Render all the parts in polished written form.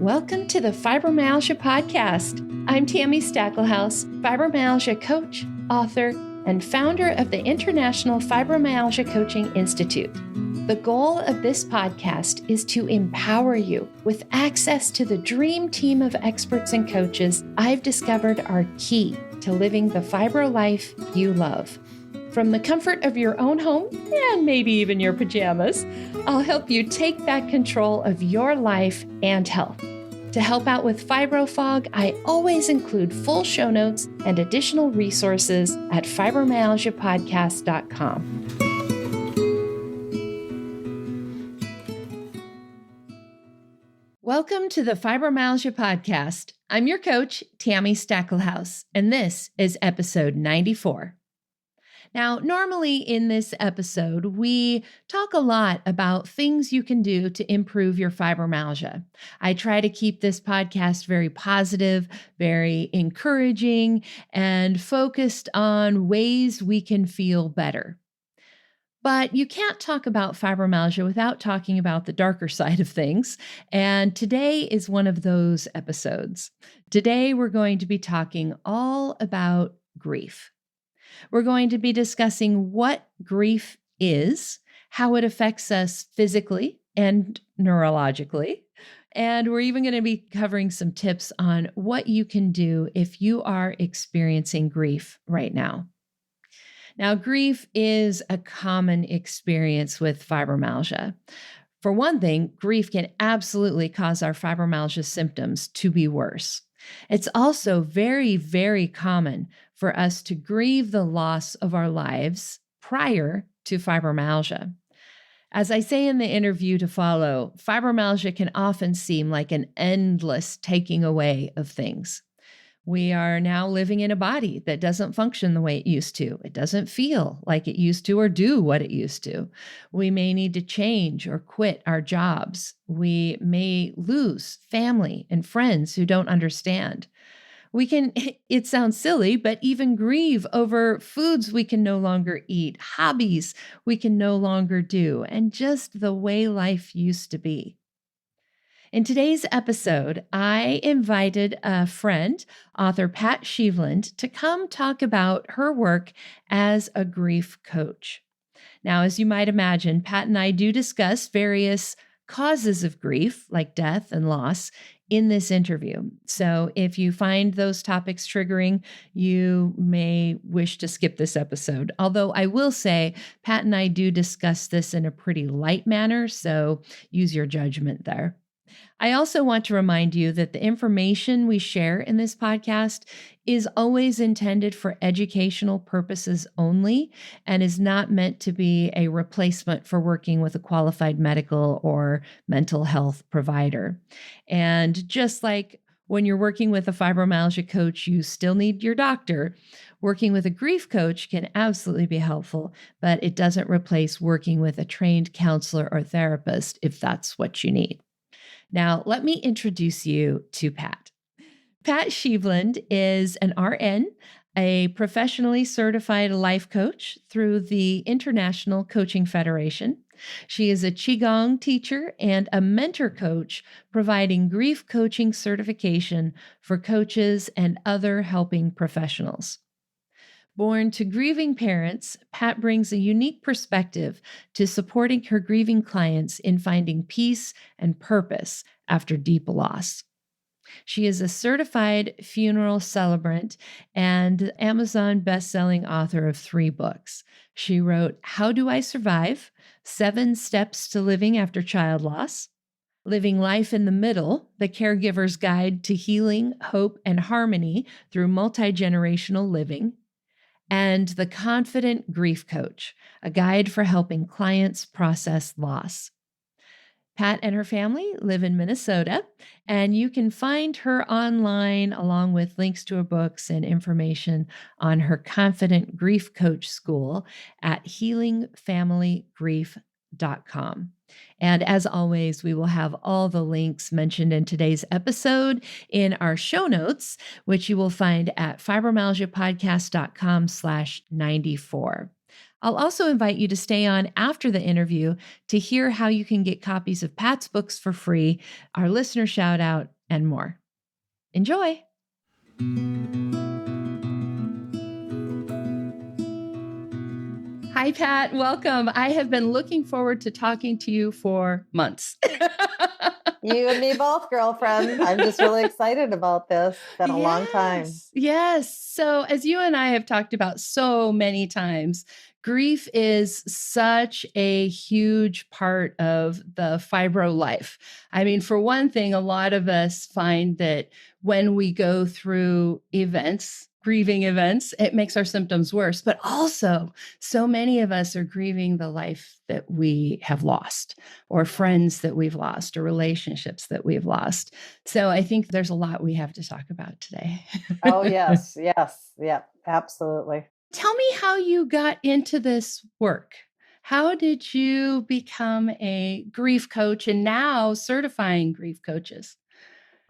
Welcome to the Fibromyalgia Podcast. I'm Tami Stacklehouse, fibromyalgia coach, author, and founder of the International Fibromyalgia Coaching Institute. The goal of this podcast is to empower you with access to the dream team of experts and coaches I've discovered are key to living the fibro life you love. From the comfort of your own home, and maybe even your pajamas, I'll help you take back control of your life and health. To help out with fibro fog, I always include full show notes and additional resources at fibromyalgiapodcast.com. Welcome to the Fibromyalgia Podcast. I'm your coach, Tami Stacklehouse, and this is episode 94. Now, normally in this episode, we talk a lot about things you can do to improve your fibromyalgia. I try to keep this podcast very positive, very encouraging, and focused on ways we can feel better. But you can't talk about fibromyalgia without talking about the darker side of things, and today is one of those episodes. Today, we're going to be talking all about grief. We're going to be discussing what grief is, how it affects us physically and neurologically, and we're even going to be covering some tips on what you can do if you are experiencing grief right now. Now, grief is a common experience with fibromyalgia. For one thing, grief can absolutely cause our fibromyalgia symptoms to be worse. It's also very, very common for us to grieve the loss of our lives prior to fibromyalgia. As I say in the interview to follow, fibromyalgia can often seem like an endless taking away of things. We are now living in a body that doesn't function the way it used to. It doesn't feel like it used to or do what it used to. We may need to change or quit our jobs. We may lose family and friends who don't understand. We can, it sounds silly, but even grieve over foods we can no longer eat, hobbies we can no longer do, and just the way life used to be. In today's episode, I invited a friend, author Pat Sheveland, to come talk about her work as a grief coach. Now, as you might imagine, Pat and I do discuss various causes of grief, like death and loss, in this interview. So if you find those topics triggering, you may wish to skip this episode. Although I will say, Pat and I do discuss this in a pretty light manner, so use your judgment there. I also want to remind you that the information we share in this podcast is always intended for educational purposes only and is not meant to be a replacement for working with a qualified medical or mental health provider. And just like when you're working with a fibromyalgia coach, you still need your doctor. Working with a grief coach can absolutely be helpful, but it doesn't replace working with a trained counselor or therapist if that's what you need. Now, let me introduce you to Pat. Pat Sheveland is an RN, a professionally certified life coach through the International Coaching Federation. She is a Qigong teacher and a mentor coach, providing grief coaching certification for coaches and other helping professionals. Born to grieving parents, Pat brings a unique perspective to supporting her grieving clients in finding peace and purpose after deep loss. She is a certified funeral celebrant and Amazon best-selling author of 3 books. She wrote How Do I Survive? 7 Steps to Living After Child Loss, Living Life in the Middle, The Caregiver's Guide to Healing, Hope, and Harmony Through Multi-Generational Living, and The Confident Grief Coach, a guide for helping clients process loss. Pat and her family live in Minnesota, and you can find her online along with links to her books and information on her Confident Grief Coach School at healingfamilygrief.com. And as always, we will have all the links mentioned in today's episode in our show notes, which you will find at fibromyalgiapodcast.com/94. I'll also invite you to stay on after the interview to hear how you can get copies of Pat's books for free, our listener shout out, and more. Enjoy. Hi, Pat. Welcome. I have been looking forward to talking to you for months. You and me both, girlfriend. I'm just really excited about this. It's been a long time. Yes. So, as you and I have talked about so many times, grief is such a huge part of the fibro life. I mean, for one thing, a lot of us find that when we go through events, grieving events, it makes our symptoms worse. But also, so many of us are grieving the life that we have lost, or friends that we've lost, or relationships that we've lost. So I think there's a lot we have to talk about today. Oh, yes. Yes. Yeah, absolutely. Tell me how you got into this work. How did you become a grief coach and now certifying grief coaches?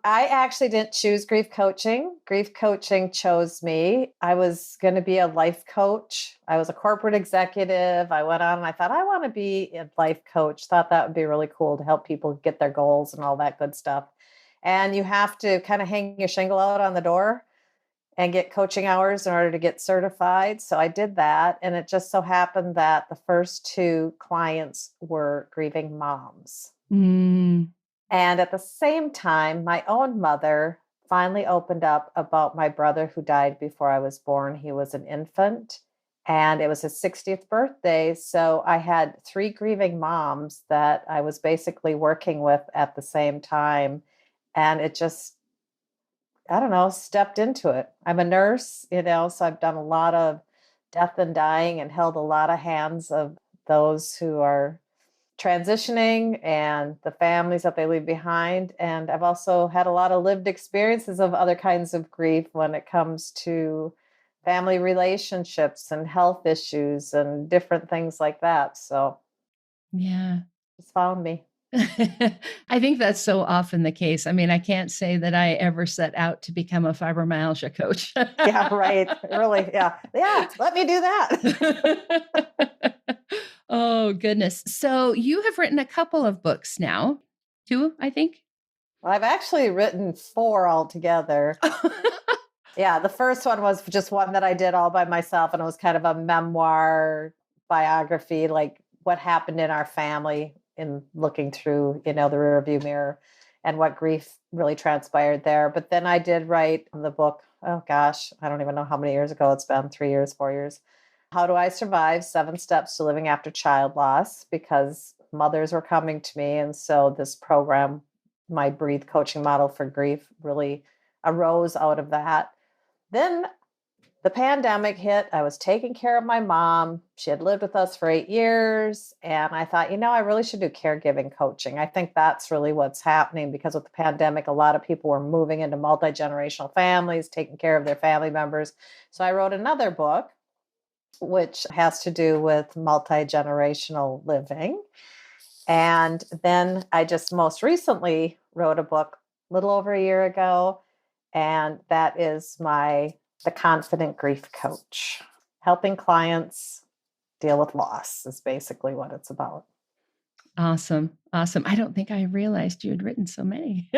I actually didn't choose grief coaching. Grief coaching chose me. I was going to be a life coach. I was a corporate executive. I went on and I thought, I want to be a life coach. Thought that would be really cool to help people get their goals and all that good stuff. And you have to kind of hang your shingle out on the door and get coaching hours in order to get certified. So I did that. And it just so happened that the first two clients were grieving moms. Mm. And at the same time, my own mother finally opened up about my brother who died before I was born. He was an infant and it was his 60th birthday. So I had three grieving moms that I was basically working with at the same time. And it just, I don't know, stepped into it. I'm a nurse, so I've done a lot of death and dying and held a lot of hands of those who are transitioning and the families that they leave behind. And I've also had a lot of lived experiences of other kinds of grief when it comes to family relationships and health issues and different things like that. So Yeah. it's found me. I think that's so often the case. I mean, I can't say that I ever set out to become a fibromyalgia coach. Yeah, right. Really. Yeah. Yeah. Let me do that. Oh, goodness. So you have written a couple of books now, two, I think. Well, I've actually written four altogether. Yeah, the first one was just one that I did all by myself, and it was kind of a memoir biography, like what happened in our family in looking through, the rearview mirror and what grief really transpired there. But then I did write the book, oh gosh, I don't even know how many years ago it's been, 3 years, 4 years. How Do I Survive? 7 Steps to Living After Child Loss, because mothers were coming to me. And so this program, my Breathe coaching model for grief, really arose out of that. Then the pandemic hit. I was taking care of my mom. She had lived with us for 8 years. And I thought, I really should do caregiving coaching. I think that's really what's happening because with the pandemic, a lot of people were moving into multi-generational families, taking care of their family members. So I wrote another book, which has to do with multi-generational living. And then I just most recently wrote a book a little over a year ago. And that is The Confident Grief Coach. Helping clients deal with loss is basically what it's about. Awesome. Awesome. I don't think I realized you had written so many.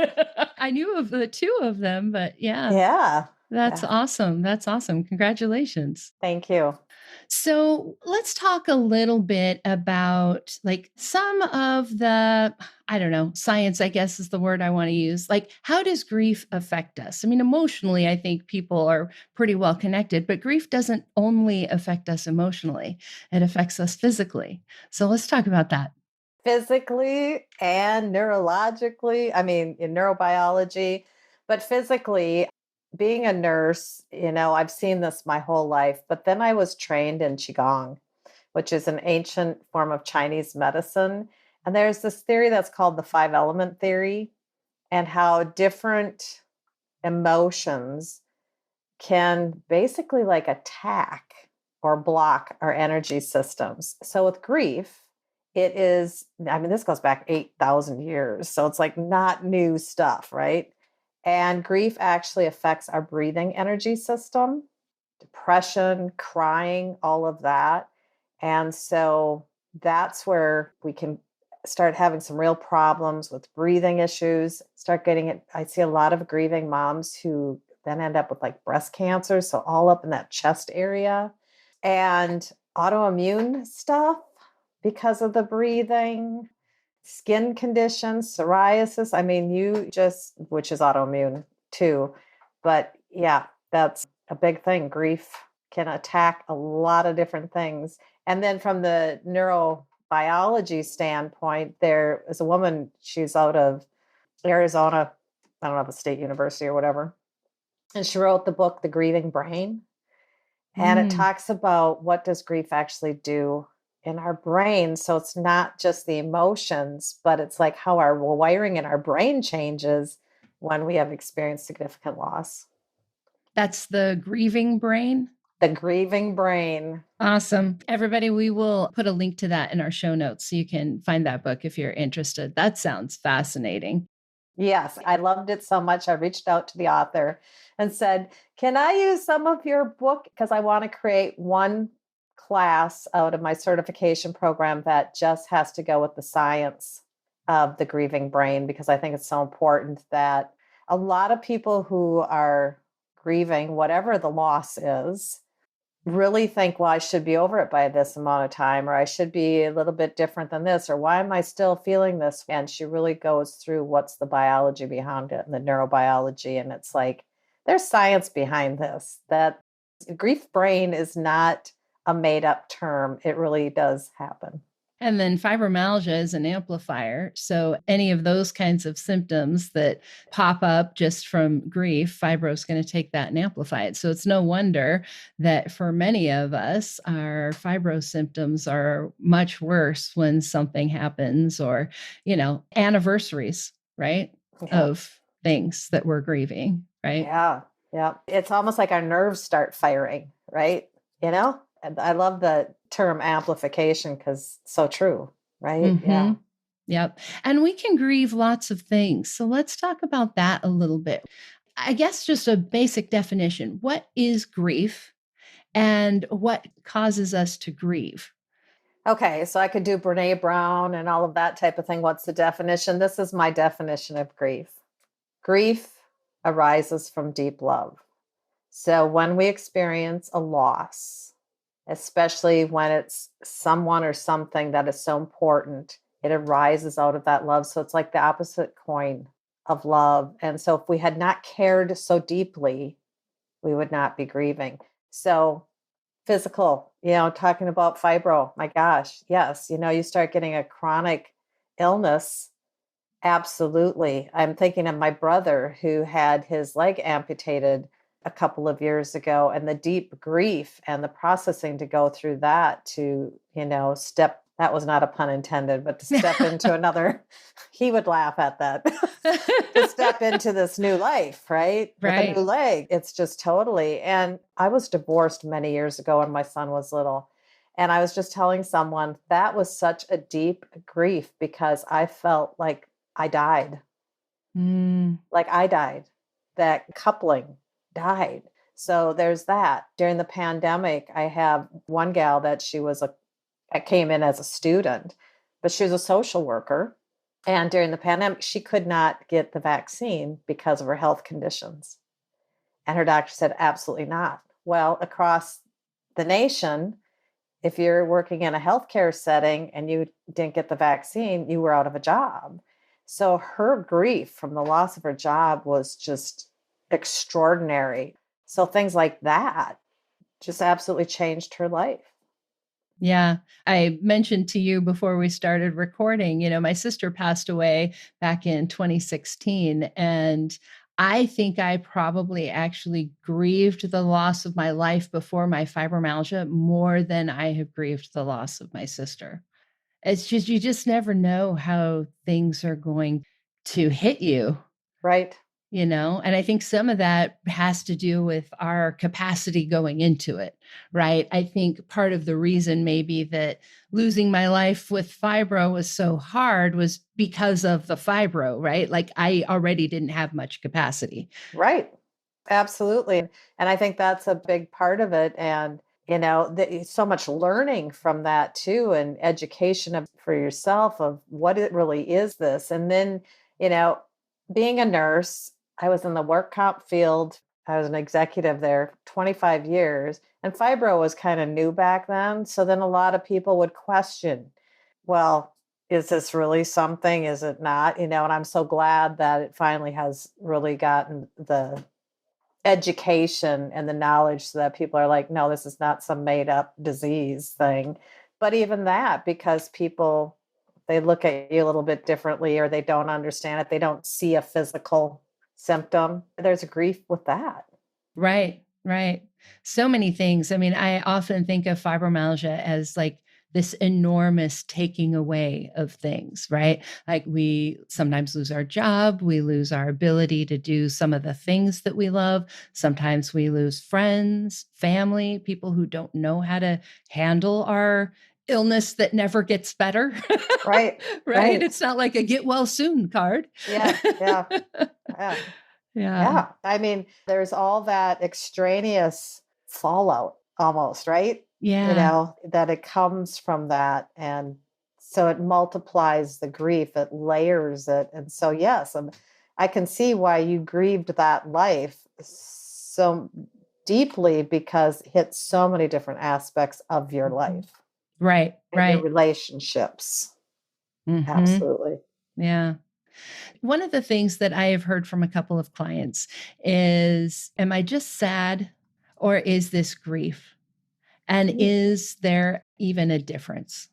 I knew of the two of them, but yeah. Yeah. That's awesome. That's awesome. Congratulations. Thank you. So let's talk a little bit about like some of the, I don't know, science, I guess is the word I want to use. Like, how does grief affect us? I mean, emotionally, I think people are pretty well connected, but grief doesn't only affect us emotionally, it affects us physically. So let's talk about that. Physically and neurologically, in neurobiology, but physically, being a nurse, I've seen this my whole life, but then I was trained in Qigong, which is an ancient form of Chinese medicine. And there's this theory that's called the 5-element theory, and how different emotions can basically like attack or block our energy systems. So with grief, it is, this goes back 8,000 years. So it's like not new stuff, right? And grief actually affects our breathing energy system, depression, crying, all of that. And so that's where we can start having some real problems with breathing issues, start getting it. I see a lot of grieving moms who then end up with like breast cancer. So all up in that chest area and autoimmune stuff because of the breathing, skin conditions, psoriasis. I mean, which is autoimmune too. But yeah, that's a big thing. Grief can attack a lot of different things. And then from the neurobiology standpoint, there is a woman, she's out of Arizona, I don't know if it's State University or whatever. And she wrote the book, The Grieving Brain. And it talks about what does grief actually do in our brain. So it's not just the emotions, but it's like how our wiring in our brain changes when we have experienced significant loss. That's The Grieving Brain? The Grieving Brain. Awesome. Everybody, we will put a link to that in our show notes so you can find that book if you're interested. That sounds fascinating. Yes, I loved it so much. I reached out to the author and said, can I use some of your book? Because I want to create one class out of my certification program that just has to go with the science of the grieving brain, because I think it's so important that a lot of people who are grieving, whatever the loss is, really think, well, I should be over it by this amount of time, or I should be a little bit different than this, or why am I still feeling this? And she really goes through what's the biology behind it and the neurobiology. And it's like, there's science behind this, that grief brain is not a made up term. It really does happen. And then fibromyalgia is an amplifier. So any of those kinds of symptoms that pop up just from grief, fibro is going to take that and amplify it. So it's no wonder that for many of us, our fibro symptoms are much worse when something happens or, anniversaries, right? Yeah. Of things that we're grieving, right? Yeah. Yeah. It's almost like our nerves start firing, right? And I love the term amplification because it's so true, right? Mm-hmm. Yeah. Yep. And we can grieve lots of things. So let's talk about that a little bit. I guess just a basic definition. What is grief and what causes us to grieve? Okay, so I could do Brene Brown and all of that type of thing. What's the definition? This is my definition of grief. Grief arises from deep love. So when we experience a loss, especially when it's someone or something that is so important, it arises out of that love. So it's like the opposite coin of love. And so if we had not cared so deeply, we would not be grieving. So physical, talking about fibro, my gosh, yes, you start getting a chronic illness. Absolutely. I'm thinking of my brother who had his leg amputated a couple of years ago, and the deep grief and the processing to go through that to, step, that was not a pun intended, but to step into another, he would laugh at that, to step into this new life, right? Right. With a new leg. It's just totally. And I was divorced many years ago when my son was little. And I was just telling someone that was such a deep grief because I felt like I died. Like I died. That coupling died. So there's that. During the pandemic, I have one gal that came in as a student, but she was a social worker. And during the pandemic, she could not get the vaccine because of her health conditions. And her doctor said, absolutely not. Well, across the nation, if you're working in a healthcare setting and you didn't get the vaccine, you were out of a job. So her grief from the loss of her job was just extraordinary. So things like that just absolutely changed her life. Yeah. I mentioned to you before we started recording, my sister passed away back in 2016. And I think I probably actually grieved the loss of my life before my fibromyalgia more than I have grieved the loss of my sister. It's just, you just never know how things are going to hit you. Right. And I think some of that has to do with our capacity going into it, right? I think part of the reason maybe that losing my life with fibro was so hard was because of the fibro, right? Like I already didn't have much capacity. Right. Absolutely. And I think that's a big part of it. And So much learning from that too, and education for yourself of what it really is this. And then, you know, being a nurse, I was in the work comp field. I was an executive there 25 years, and fibro was kind of new back then. So then a lot of people would question, well, is this really something? Is it not? And I'm so glad that it finally has really gotten the education and the knowledge so that people are like, no, this is not some made up disease thing. But even that, because people, they look at you a little bit differently, or they don't understand it, they don't see a physical symptom, there's a grief with that. Right, right. So many things. I mean, I often think of fibromyalgia as like this enormous taking away of things, right? Like we sometimes lose our job, we lose our ability to do some of the things that we love. Sometimes we lose friends, family, people who don't know how to handle our illness that never gets better. Right. Right. It's not like a get well soon card. Yeah. Yeah. Yeah. Yeah. I mean, there's all that extraneous fallout almost, right? Yeah. That it comes from that. And so it multiplies the grief, it layers it. And so, yes, I can see why you grieved that life so deeply, because it hits so many different aspects of your life. Right. And Right. your relationships. Mm-hmm. Absolutely. Yeah. One of the things that I have heard from a couple of clients is, am I just sad, or is this grief? And is there even a difference?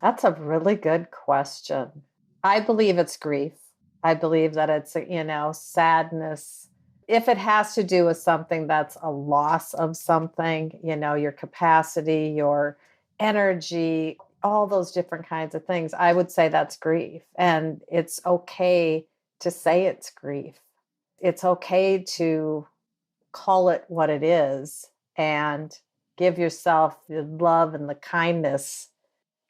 That's a really good question. I believe it's grief. I believe that it's, sadness. If it has to do with something that's a loss of something, your capacity, your energy, all those different kinds of things, I would say that's grief. And it's okay to say it's grief. It's okay to call it what it is and give yourself the love and the kindness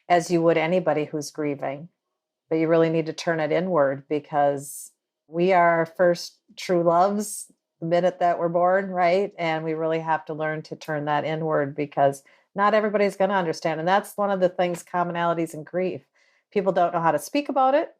as you would anybody who's grieving. But you really need to turn it inward, because we are our first true loves the minute that we're born, right? And we really have to learn to turn that inward, because not everybody's going to understand. And that's one of the things, commonalities in grief. People don't know how to speak about it,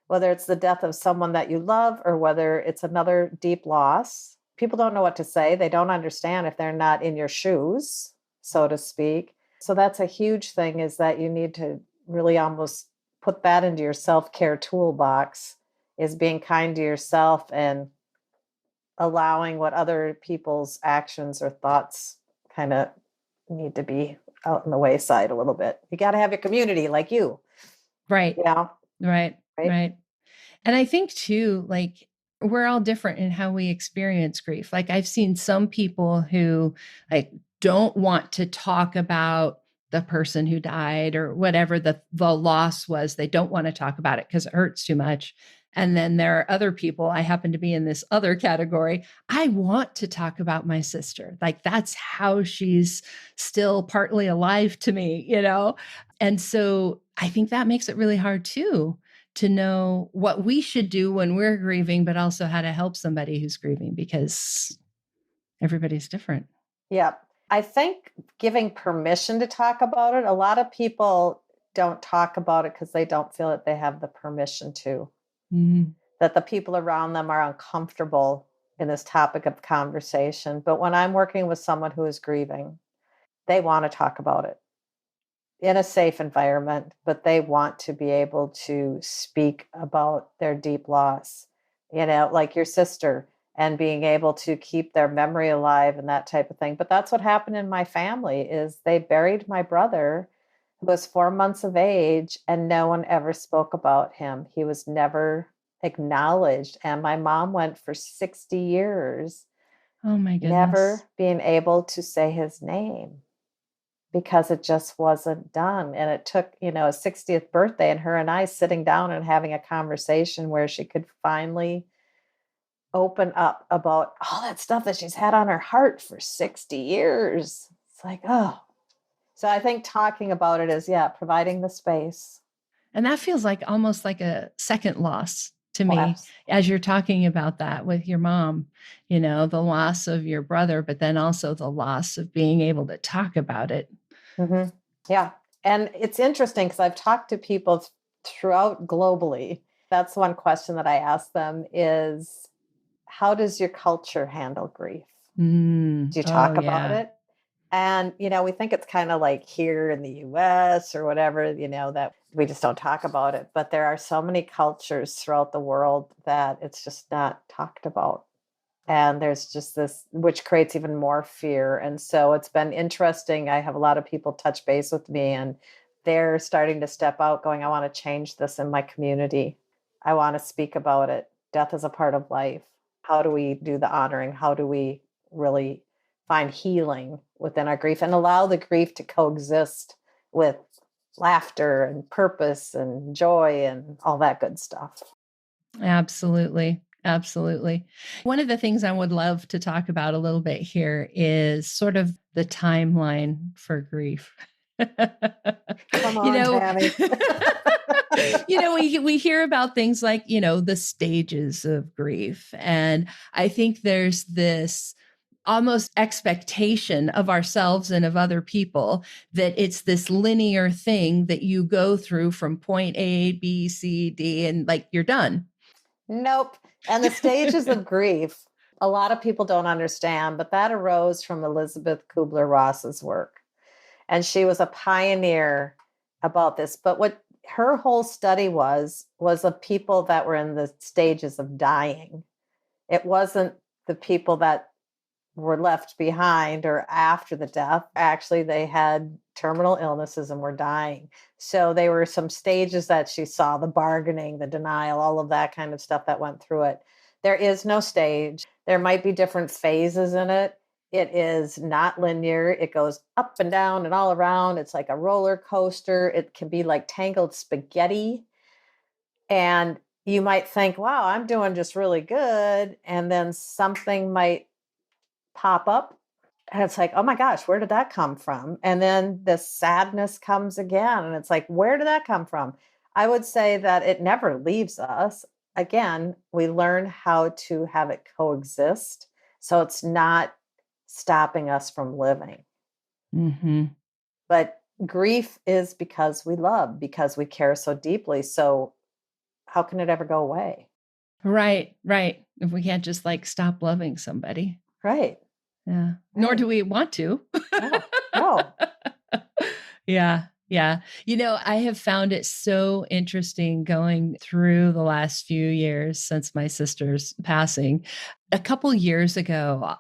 whether it's the death of someone that you love or whether it's another deep loss. People don't know what to say. They don't understand if they're not in your shoes, so to speak. So that's a huge thing, is that you need to really almost put that into your self-care toolbox, is being kind to yourself and allowing what other people's actions or thoughts kind of need to be out in the wayside a little bit. You got to have your community like you. Right. Yeah. Right. Right. And I think too, like, we're all different in how we experience grief. Like I've seen some people who like don't want to talk about the person who died or whatever the loss was. They don't want to talk about it because it hurts too much. And then there are other people, I happen to be in this other category. I want to talk about my sister. Like that's how she's still partly alive to me, And so I think that makes it really hard too, to know what we should do when we're grieving, but also how to help somebody who's grieving, because everybody's different. Yeah. I think giving permission to talk about it, a lot of people don't talk about it because they don't feel that they have the permission to, that the people around them are uncomfortable in this topic of conversation. But when I'm working with someone who is grieving, they want to talk about it in a safe environment, but they want to be able to speak about their deep loss, like your sister, and being able to keep their memory alive and that type of thing. But that's what happened in my family, is they buried my brother, who was 4 months of age, and no one ever spoke about him. He was never acknowledged. And my mom went for 60 years, oh my goodness, never being able to say his name, because it just wasn't done. And it took, a 60th birthday and her and I sitting down and having a conversation where she could finally open up about all that stuff that she's had on her heart for 60 years. It's like, oh. So I think talking about it is, providing the space. And that feels like almost like a second loss to Well, me as you're talking about that with your mom, the loss of your brother, but then also the loss of being able to talk about it. Mm-hmm. Yeah. And it's interesting because I've talked to people throughout globally. That's one question that I ask them is, how does your culture handle grief? Do you Oh, talk about yeah. it? And, we think it's kind of like here in the US or whatever, that we just don't talk about it. But there are so many cultures throughout the world that it's just not talked about. And there's just this, which creates even more fear. And so it's been interesting. I have a lot of people touch base with me and they're starting to step out going, I want to change this in my community. I want to speak about it. Death is a part of life. How do we do the honoring? How do we really find healing within our grief and allow the grief to coexist with laughter and purpose and joy and all that good stuff? Absolutely. Absolutely. One of the things I would love to talk about a little bit here is sort of the timeline for grief. Come you on, know, Tami. we hear about things like, the stages of grief. And I think there's this almost expectation of ourselves and of other people that it's this linear thing that you go through from point A, B, C, D, and like you're done. Nope. And the stages of grief, a lot of people don't understand, but that arose from Elizabeth Kubler-Ross's work. And she was a pioneer about this. But what her whole study was of people that were in the stages of dying. It wasn't the people that were left behind or after the death. Actually, they had terminal illnesses and were dying. So they were some stages that she saw, the bargaining, the denial, all of that kind of stuff that went through it. There is no stage. There might be different phases in it. It is not linear. It goes up and down and all around. It's like a roller coaster. It can be like tangled spaghetti. And you might think, wow, I'm doing just really good. And then something might pop up. And it's like, oh my gosh, where did that come from? And then the sadness comes again. And it's like, where did that come from? I would say that it never leaves us. Again, we learn how to have it coexist. So it's not stopping us from living. Mm-hmm. But grief is because we love, because we care so deeply. So how can it ever go away? Right. If we can't just like stop loving somebody. Right. Yeah. Nor do we want to. No. Yeah. I have found it so interesting going through the last few years since my sister's passing. A couple years ago,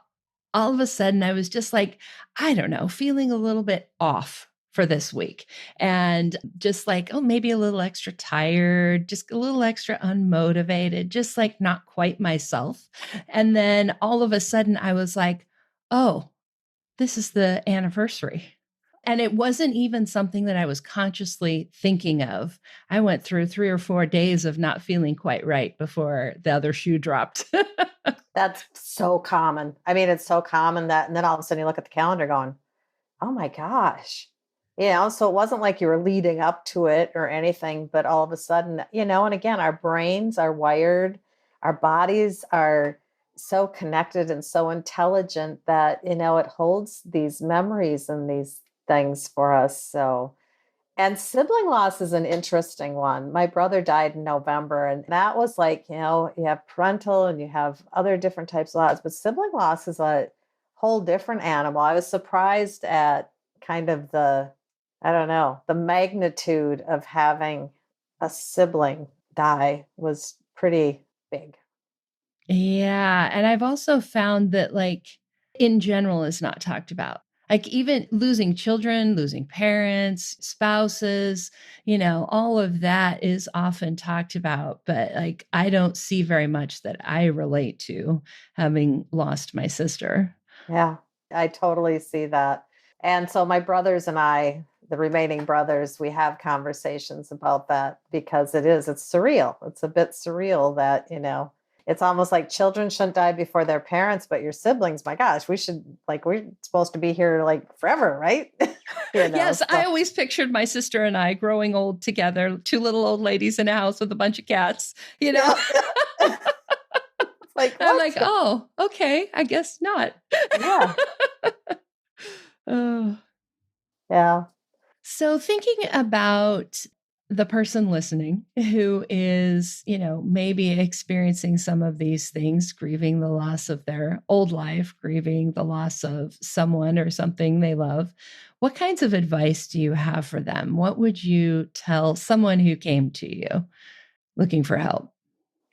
all of a sudden I was just like, I don't know, feeling a little bit off for this week. And just like, oh, maybe a little extra tired, just a little extra unmotivated, just like not quite myself. And then all of a sudden I was like, oh, this is the anniversary. And it wasn't even something that I was consciously thinking of. I went through 3 or 4 days of not feeling quite right before the other shoe dropped. That's so common. I mean, it's so common that, and then all of a sudden you look at the calendar going, oh my gosh. So it wasn't like you were leading up to it or anything, but all of a sudden, and again, our brains are wired, our bodies are so connected and so intelligent that, it holds these memories and these things for us. So, and sibling loss is an interesting one. My brother died in November, and that was like, you have parental and you have other different types of loss, but sibling loss is a whole different animal. I was surprised at kind of the magnitude of having a sibling die was pretty big. Yeah. And I've also found that, like, in general, is not talked about. Like, even losing children, losing parents, spouses, all of that is often talked about. But like, I don't see very much that I relate to having lost my sister. Yeah, I totally see that. And so my brothers and I, the remaining brothers, we have conversations about that because it's surreal. It's a bit surreal that, it's almost like children shouldn't die before their parents, but your siblings, my gosh, we're supposed to be here like forever, right? Yes, I So, always pictured my sister and I growing old together, two little old ladies in a house with a bunch of cats, yeah, yeah. It's like, I'm what? like, oh, okay, I guess not. Yeah. Oh. Yeah. So, thinking about the person listening who is, maybe experiencing some of these things, grieving the loss of their old life, grieving the loss of someone or something they love, what kinds of advice do you have for them? What would you tell someone who came to you looking for help?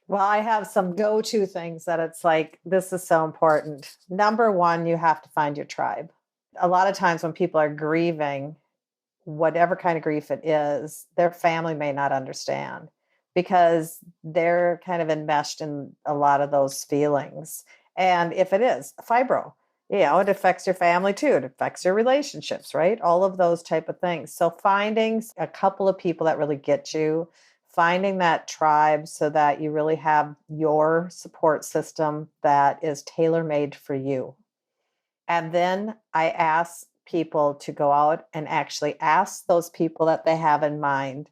Well, I have some go-to things that it's like, this is so important. Number one, you have to find your tribe. A lot of times when people are grieving, whatever kind of grief it is, their family may not understand because they're kind of enmeshed in a lot of those feelings. And if it is fibro, it affects your family too. It affects your relationships, right? All of those type of things. So finding a couple of people that really get you, finding that tribe so that you really have your support system that is tailor-made for you. And then I ask people to go out and actually ask those people that they have in mind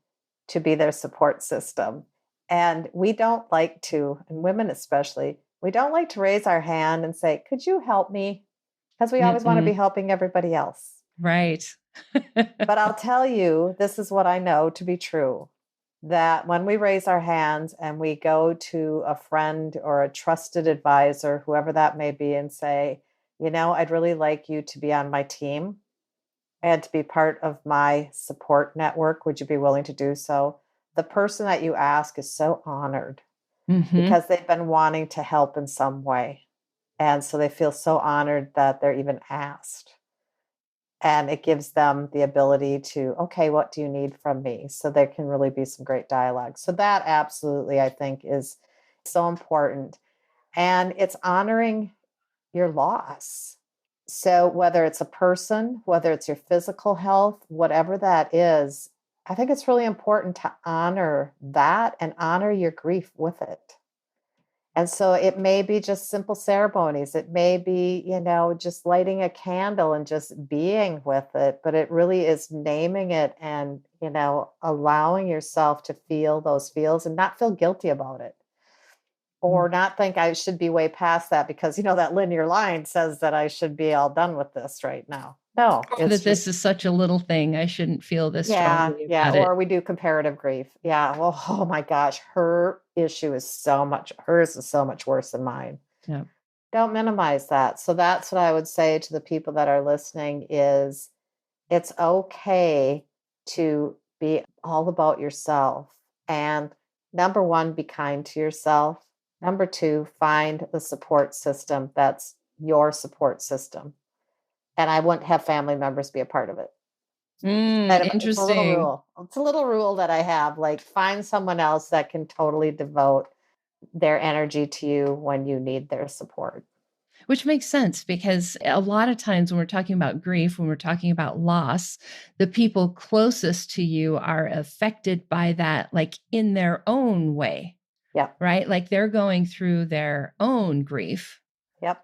to be their support system. And we don't like to, and women especially, we don't like to raise our hand and say, could you help me? Because we always want to be Mm-mm. helping everybody else. Right. But I'll tell you, this is what I know to be true, that when we raise our hands and we go to a friend or a trusted advisor, whoever that may be, and say, I'd really like you to be on my team and to be part of my support network. Would you be willing to do so? The person that you ask is so honored Hmm. because they've been wanting to help in some way. And so they feel so honored that they're even asked. And it gives them the ability to, okay, what do you need from me? So there can really be some great dialogue. So that absolutely, I think, is so important. And it's honoring your loss. So whether it's a person, whether it's your physical health, whatever that is, I think it's really important to honor that and honor your grief with it. And so it may be just simple ceremonies. It may be, just lighting a candle and just being with it, but it really is naming it and, allowing yourself to feel those feels and not feel guilty about it or not think I should be way past that because, that linear line says that I should be all done with this right now. No, Or it's that this just, is such a little thing. I shouldn't feel this yeah, strongly yeah. about it. Or we do comparative grief. Yeah. Well, oh my gosh, hers is so much worse than mine. Yeah. Don't minimize that. So that's what I would say to the people that are listening is it's okay to be all about yourself. And number one, be kind to yourself. Number two, find the support system that's your support system. And I wouldn't have family members be a part of it. It's a little Interesting. rule. It's a little rule that I have. Like find someone else that can totally devote their energy to you when you need their support. Which makes sense because a lot of times when we're talking about grief, when we're talking about loss, the people closest to you are affected by that, like in their own way, Yep. right? Like they're going through their own grief. Yep.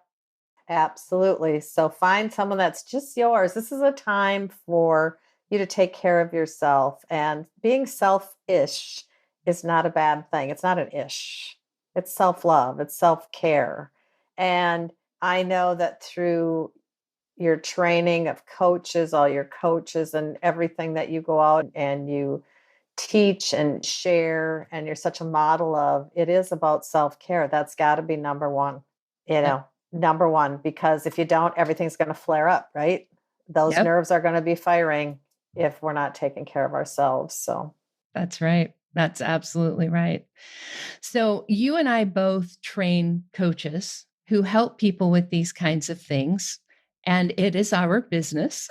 Absolutely. So find someone that's just yours. This is a time for you to take care of yourself. And being selfish is not a bad thing. It's not an ish. It's self love, it's self care. And I know that through your training of coaches, all your coaches, and everything that you go out and you teach and share, and you're such a model of, it is about self care. That's got to be number one you Yep. know, number one, because if you don't, everything's going to flare up, right? Those Yep. nerves are going to be firing if we're not taking care of ourselves. So, That's right. That's absolutely right. So, you and I both train coaches who help people with these kinds of things, and it is our business.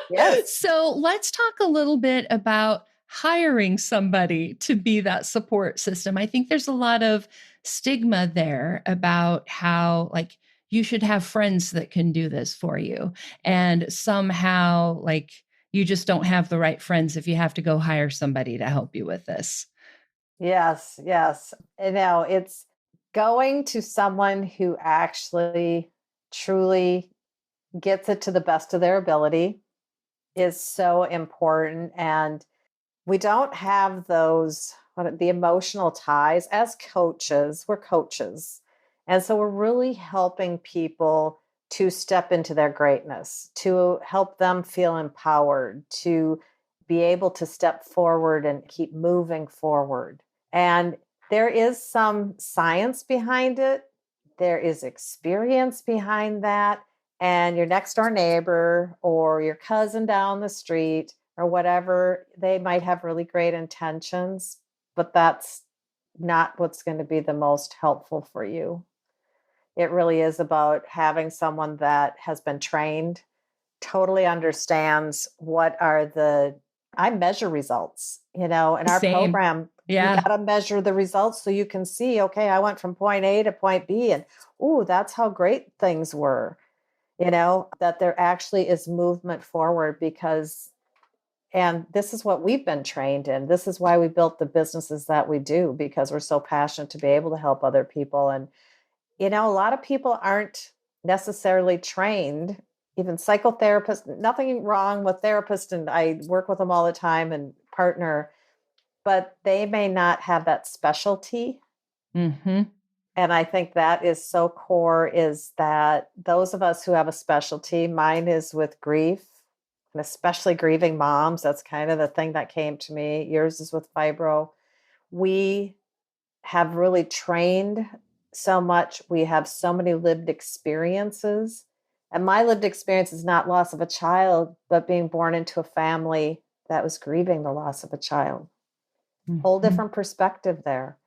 yes. So, let's talk a little bit about hiring somebody to be that support system. I think there's a lot of stigma there about how, like, you should have friends that can do this for you. And somehow, like, you just don't have the right friends if you have to go hire somebody to help you with this. Yes. Yes. It's going to someone who actually truly gets it to the best of their ability is so important. And we don't have those, the emotional ties as coaches. We're coaches. And so we're really helping people to step into their greatness, to help them feel empowered, to be able to step forward and keep moving forward. And there is some science behind it. There is experience behind that. And your next door neighbor or your cousin down the street or whatever, they might have really great intentions, but that's not what's going to be the most helpful for you. It really is about having someone that has been trained, totally understands what are I measure results, in our Same. program. Yeah. You got to measure the results so you can see, okay, I went from point A to point B and, oh, that's how great things were, that there actually is movement forward and this is what we've been trained in. This is why we built the businesses that we do, because we're so passionate to be able to help other people. And, a lot of people aren't necessarily trained, even psychotherapists, nothing wrong with therapists. And I work with them all the time and partner, but they may not have that specialty. Mm-hmm. And I think that is so core, is that those of us who have a specialty, mine is with grief, and especially grieving moms. That's kind of the thing that came to me. Yours is with fibro. We have really trained so much. We have so many lived experiences. And my lived experience is not loss of a child, but being born into a family that was grieving the loss of a child. Mm-hmm. Whole different perspective there.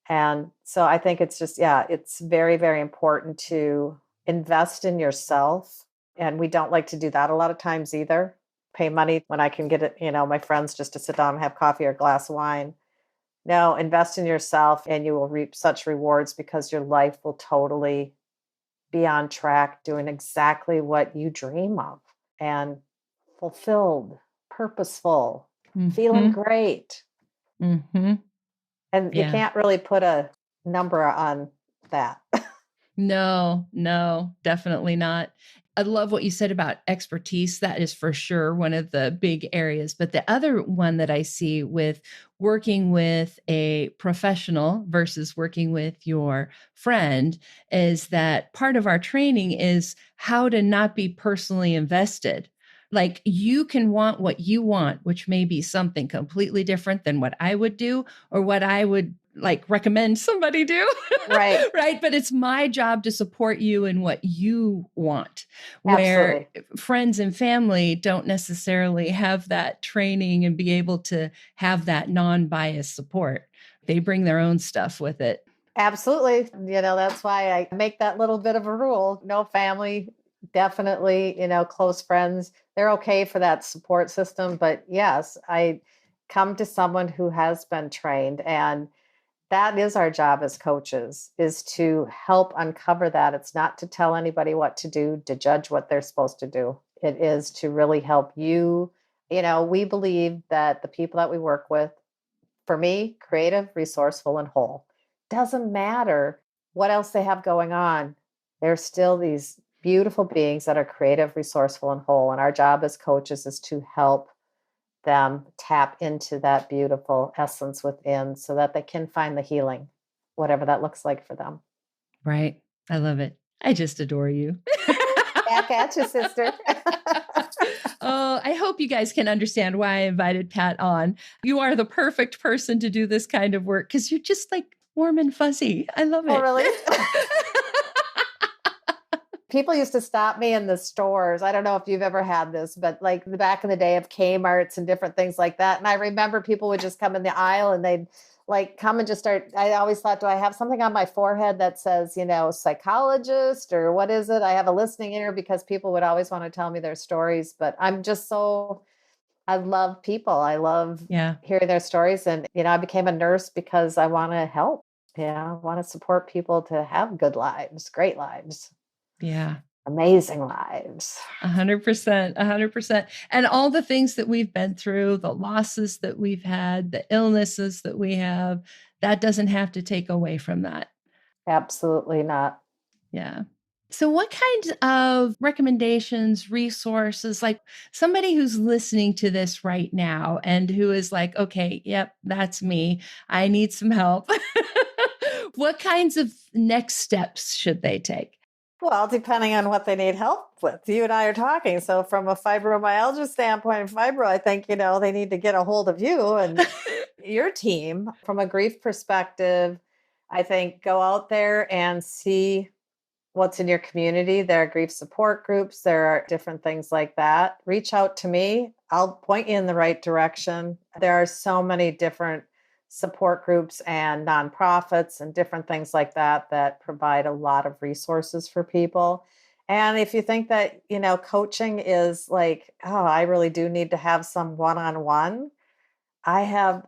And so I think it's just, it's very, very important to invest in yourself. And we don't like to do that a lot of times either. Pay money when I can get it, my friends, just to sit down and have coffee or a glass of wine. No, invest in yourself and you will reap such rewards, because your life will totally be on track, doing exactly what you dream of, and fulfilled, purposeful, feeling great. Mm-hmm. And you can't really put a number on that. No, definitely not. I love what you said about expertise. That is for sure one of the big areas. But the other one that I see with working with a professional versus working with your friend is that part of our training is how to not be personally invested. Like, you can want what you want, which may be something completely different than what I would do or what I would recommend somebody do. Right. Right. But it's my job to support you in what you want, Absolutely. where friends and family don't necessarily have that training and be able to have that non-biased support. They bring their own stuff with it. Absolutely. That's why I make that little bit of a rule. No family, definitely, close friends. They're okay for that support system. But yes, I come to someone who has been trained, and that is our job as coaches, is to help uncover that. It's not to tell anybody what to do, to judge what they're supposed to do. It is to really help you. We believe that the people that we work with, for me, creative, resourceful, and whole. Doesn't matter what else they have going on. They're still these beautiful beings that are creative, resourceful, and whole. And our job as coaches is to help them tap into that beautiful essence within so that they can find the healing, whatever that looks like for them. Right. I love it. I just adore you. Back at you, sister. Oh, I hope you guys can understand why I invited Pat on. You are the perfect person to do this kind of work because you're just warm and fuzzy. I love it. Oh, really? People used to stop me in the stores. I don't know if you've ever had this, but back in the day of Kmart's and different things like that. And I remember people would just come in the aisle and they'd come and just start. I always thought, do I have something on my forehead that says, psychologist, or what is it? I have a listening ear, because people would always want to tell me their stories. But I'm just I love people. I love hearing their stories. And, I became a nurse because I want to help. I want to support people to have good lives, great lives. Yeah. Amazing lives. 100%, 100%. And all the things that we've been through, the losses that we've had, the illnesses that we have, that doesn't have to take away from that. Absolutely not. Yeah. So, what kinds of recommendations, resources, like somebody who's listening to this right now and who is like, okay, yep, that's me. I need some help. What kinds of next steps should they take? Well, depending on what they need help with. You and I are talking. So from a fibromyalgia standpoint, fibro, I think, they need to get a hold of you and your team. From a grief perspective, I think go out there and see what's in your community. There are grief support groups. There are different things like that. Reach out to me. I'll point you in the right direction. There are so many different support groups and nonprofits and different things like that that provide a lot of resources for people. And if you think that, coaching is like, oh, I really do need to have some one-on-one, I have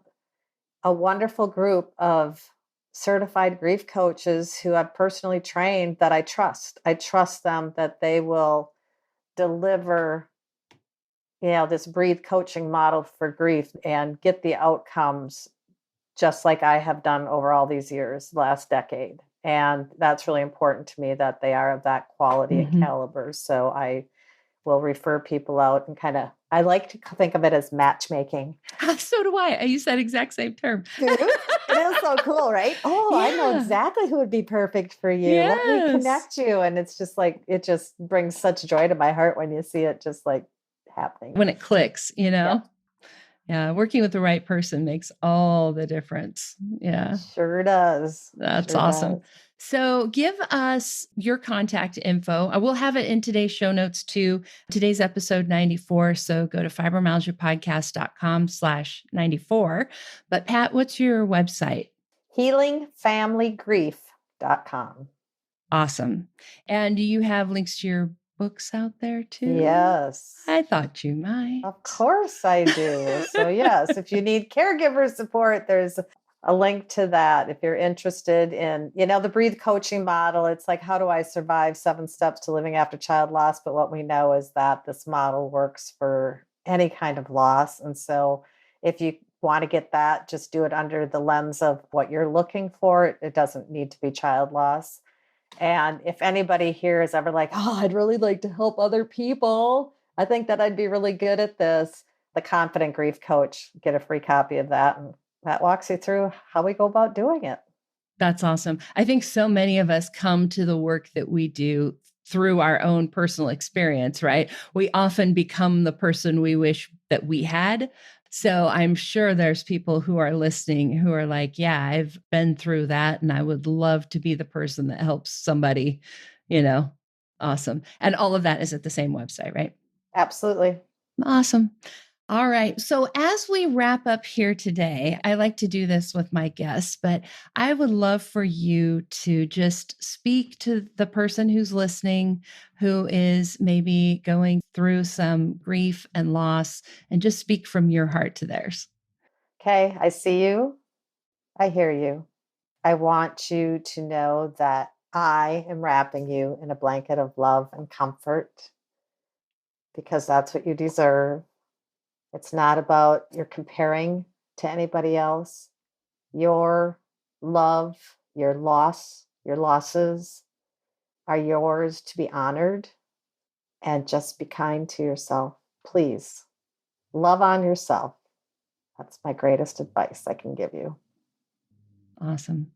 a wonderful group of certified grief coaches who I've personally trained that I trust. I trust them that they will deliver, this breathe coaching model for grief and get the outcomes just like I have done over all these years, last decade. And that's really important to me that they are of that quality and caliber. So I will refer people out and I like to think of it as matchmaking. So do I. I use that exact same term. It is so cool, right? Oh, yeah. I know exactly who would be perfect for you. Yes. Let me connect you. And it's just like, it just brings such joy to my heart when you see it just like happening. When it clicks, Yeah, working with the right person makes all the difference. Yeah. Sure does. That's awesome. So give us your contact info. I will have it in today's show notes too. Today's episode 94. So go to fibromyalgiapodcast.com/94. But Pat, what's your website? healingfamilygrief.com. Awesome. And do you have links to your books out there too? Yes. I thought you might. Of course I do. So yes, if you need caregiver support, there's a link to that. If you're interested in, the breathe coaching model, it's like, how do I survive 7 steps to living after child loss? But what we know is that this model works for any kind of loss. And so if you want to get that, just do it under the lens of what you're looking for. It doesn't need to be child loss. And if anybody here is ever like, oh, I'd really like to help other people, I think that I'd be really good at this. The Confident Grief Coach, get a free copy of that. And that walks you through how we go about doing it. That's awesome. I think so many of us come to the work that we do through our own personal experience, right? We often become the person we wish that we had. So I'm sure there's people who are listening who are like, yeah, I've been through that and I would love to be the person that helps somebody, awesome. And all of that is at the same website, right? Absolutely. Awesome. All right. So as we wrap up here today, I like to do this with my guests, but I would love for you to just speak to the person who's listening, who is maybe going through some grief and loss, and just speak from your heart to theirs. Okay. I see you. I hear you. I want you to know that I am wrapping you in a blanket of love and comfort because that's what you deserve. It's not about you're comparing to anybody else. Your love, your loss, your losses are yours to be honored, and just be kind to yourself. Please love on yourself. That's my greatest advice I can give you. Awesome.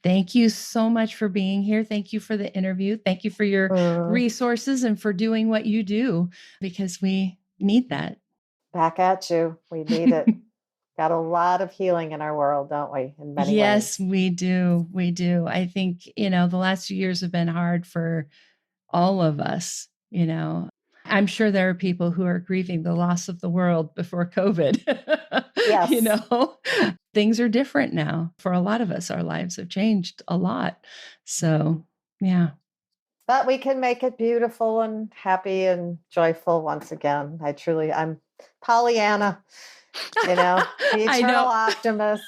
Thank you so much for being here. Thank you for the interview. Thank you for your resources and for doing what you do, because we need that. Back at you. We need it. Got a lot of healing in our world, don't we? In many ways. Yes, we do. We do. I think, the last few years have been hard for all of us. I'm sure there are people who are grieving the loss of the world before COVID. Yes. Things are different now for a lot of us. Our lives have changed a lot. So, yeah. But we can make it beautiful and happy and joyful once again. I'm Pollyanna, the eternal optimist.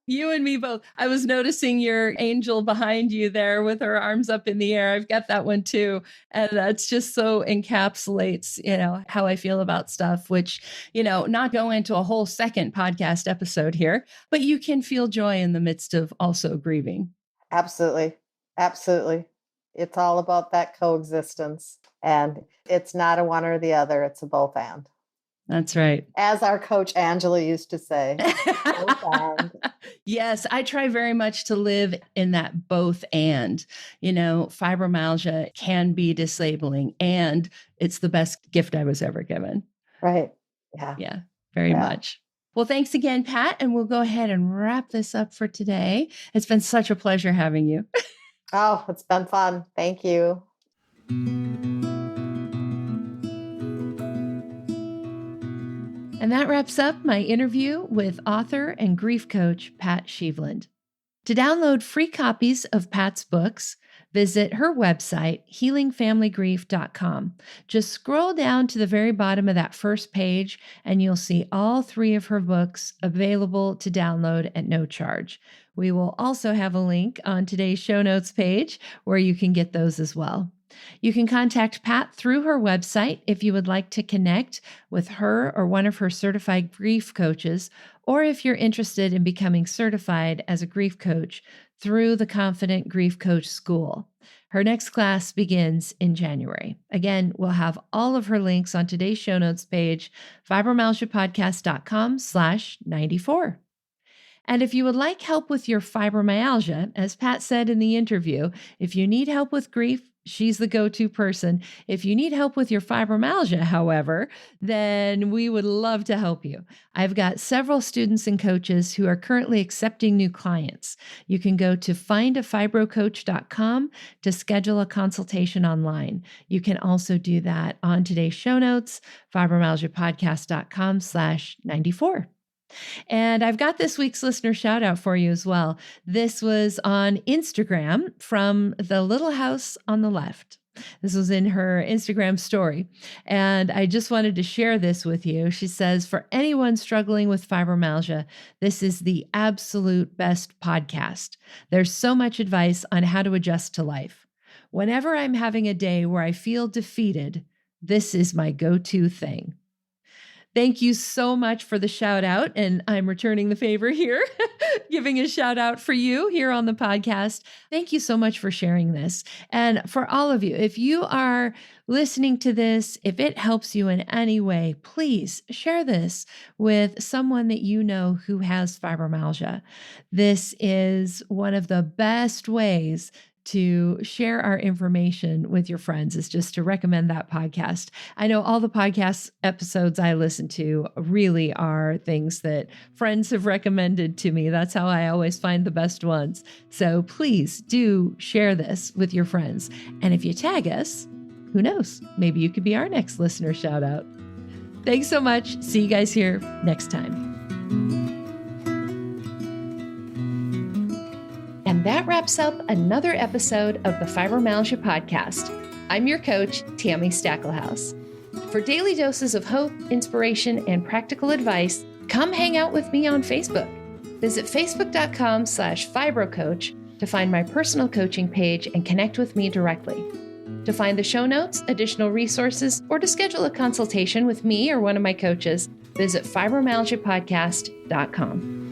You and me both. I was noticing your angel behind you there with her arms up in the air. I've got that one too. And that's just so encapsulates, how I feel about stuff, which, not go into a whole second podcast episode here, but you can feel joy in the midst of also grieving. Absolutely. Absolutely. It's all about that coexistence. And it's not a one or the other, it's a both and. That's right. As our coach Angela used to say. Both and. Yes, I try very much to live in that both and. Fibromyalgia can be disabling, and it's the best gift I was ever given. Right. Yeah. Yeah, very much. Well, thanks again, Pat. And we'll go ahead and wrap this up for today. It's been such a pleasure having you. Oh, it's been fun. Thank you. And that wraps up my interview with author and grief coach, Pat Sheveland. To download free copies of Pat's books, visit her website, healingfamilygrief.com. Just scroll down to the very bottom of that first page, and you'll see all 3 of her books available to download at no charge. We will also have a link on today's show notes page where you can get those as well. You can contact Pat through her website if you would like to connect with her or one of her certified grief coaches, or if you're interested in becoming certified as a grief coach through the Confident Grief Coach School. Her next class begins in January. Again, we'll have all of her links on today's show notes page, fibromyalgiapodcast.com/94. And if you would like help with your fibromyalgia, as Pat said in the interview, if you need help with grief, she's the go-to person. If you need help with your fibromyalgia, however, then we would love to help you. I've got several students and coaches who are currently accepting new clients. You can go to findafibrocoach.com to schedule a consultation online. You can also do that on today's show notes, fibromyalgiapodcast.com/94. And I've got this week's listener shout out for you as well. This was on Instagram from the little house on the left. This was in her Instagram story. And I just wanted to share this with you. She says, for anyone struggling with fibromyalgia, this is the absolute best podcast. There's so much advice on how to adjust to life. Whenever I'm having a day where I feel defeated, this is my go-to thing. Thank you so much for the shout out. And I'm returning the favor here, giving a shout out for you here on the podcast. Thank you so much for sharing this. And for all of you, if you are listening to this, if it helps you in any way, please share this with someone that you know who has fibromyalgia. This is one of the best ways to share our information with your friends, is just to recommend that podcast. I know all the podcast episodes I listen to really are things that friends have recommended to me. That's how I always find the best ones. So please do share this with your friends. And if you tag us, who knows? Maybe you could be our next listener shout out. Thanks so much. See you guys here next time. And that wraps up another episode of the Fibromyalgia Podcast. I'm your coach, Tami Stacklehouse. For daily doses of hope, inspiration, and practical advice, come hang out with me on Facebook. Visit facebook.com/fibrocoach to find my personal coaching page and connect with me directly. To find the show notes, additional resources, or to schedule a consultation with me or one of my coaches, visit fibromyalgiapodcast.com.